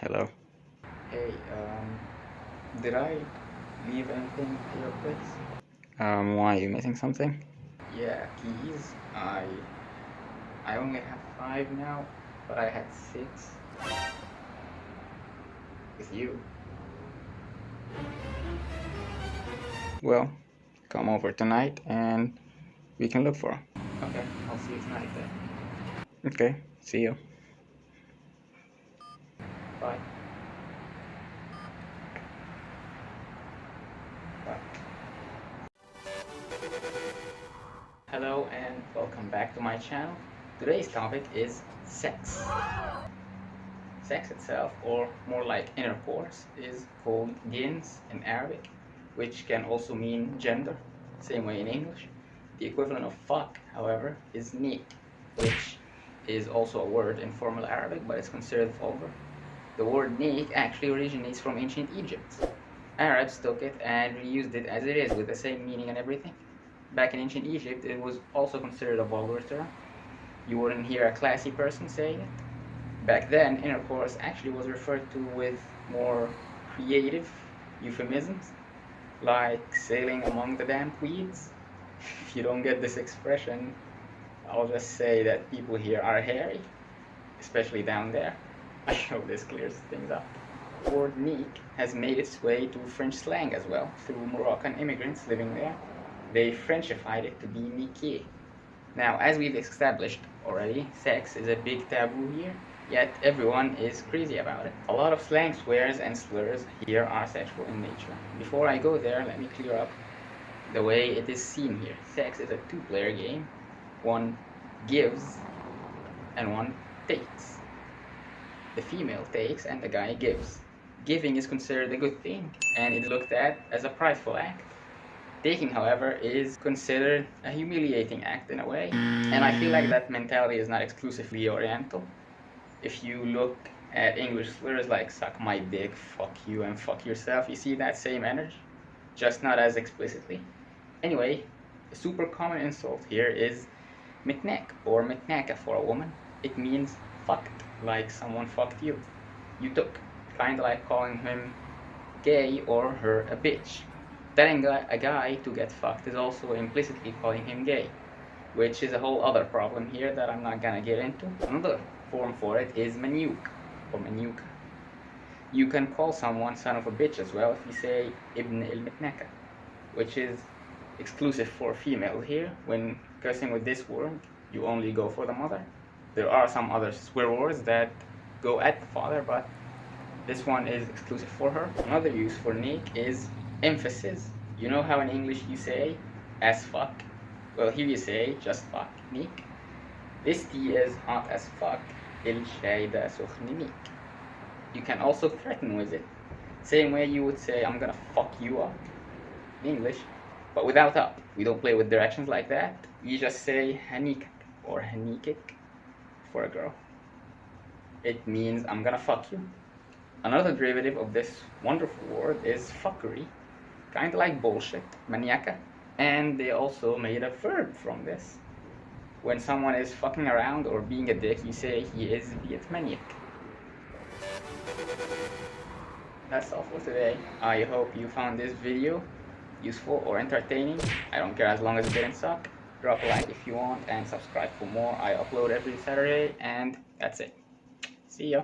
Hello. Hey, did I leave anything at your place? Why are you missing something? Yeah, keys. I only have five now, but I had six with you. Well, come over tonight and we can look for 'em. Okay, I'll see you tonight then. Okay, see you. Bye. Bye. Hello and welcome back to my channel. Today's topic is sex. Sex itself, or more like intercourse, is called jins in Arabic, which can also mean gender, same way in English. The equivalent of fuck, however, is neek, which is also a word in formal Arabic, but it's considered vulgar. The word neek actually originates from ancient Egypt. Arabs took it and reused it as it is, with the same meaning and everything. Back in ancient Egypt, it was also considered a vulgar term. You wouldn't hear a classy person saying it. Back then, intercourse actually was referred to with more creative euphemisms, like sailing among the damp weeds. If you don't get this expression, I'll just say that people here are hairy, especially down there. I hope this clears things up. The word neek has made its way to French slang as well through Moroccan immigrants living there. They Frenchified it to be niqué. Now, as we've established already, sex is a big taboo here, yet everyone is crazy about it. A lot of slang swears and slurs here are sexual in nature. Before I go there, let me clear up the way it is seen here. Sex is a two-player game. One gives and one takes. The female takes and the guy gives. Giving is considered a good thing and is looked at as a prideful act. Taking, however, is considered a humiliating act in a way, and I feel like that mentality is not exclusively Oriental. If you look at English slurs like suck my dick, fuck you, and fuck yourself, you see that same energy, just not as explicitly. Anyway, a super common insult here is mitnek or mitnaka for a woman. It means fucked, like someone fucked you. You took, kinda like calling him gay or her a bitch. Telling a guy to get fucked is also implicitly calling him gay, which is a whole other problem here that I'm not gonna get into. Another form for it is manuk or manuka. You can call someone son of a bitch as well if you say ibn il mitnaka, which is exclusive for females here. When cursing with this word, you only go for the mother. There are some other swear words that go at the father, but this one is exclusive for her. Another use for nick is emphasis. You know how in English you say as fuck? Well, here you say just fuck, nick. This tea is hot as fuck. الشاي ده سخن nick. You can also threaten with it. Same way you would say I'm gonna fuck you up in English, but without up. We don't play with directions like that. You just say hanikak or hanikik for a girl. It means I'm gonna fuck you. Another derivative of this wonderful word is fuckery, kind of like bullshit, maniaka. And they also made a verb from this. When someone is fucking around or being a dick, you say he is Vietmaniac. That's all for today. I hope you found this video useful or entertaining. I don't care as long as it didn't suck. Drop a like if you want and subscribe for more. I upload every Saturday and that's it. See ya.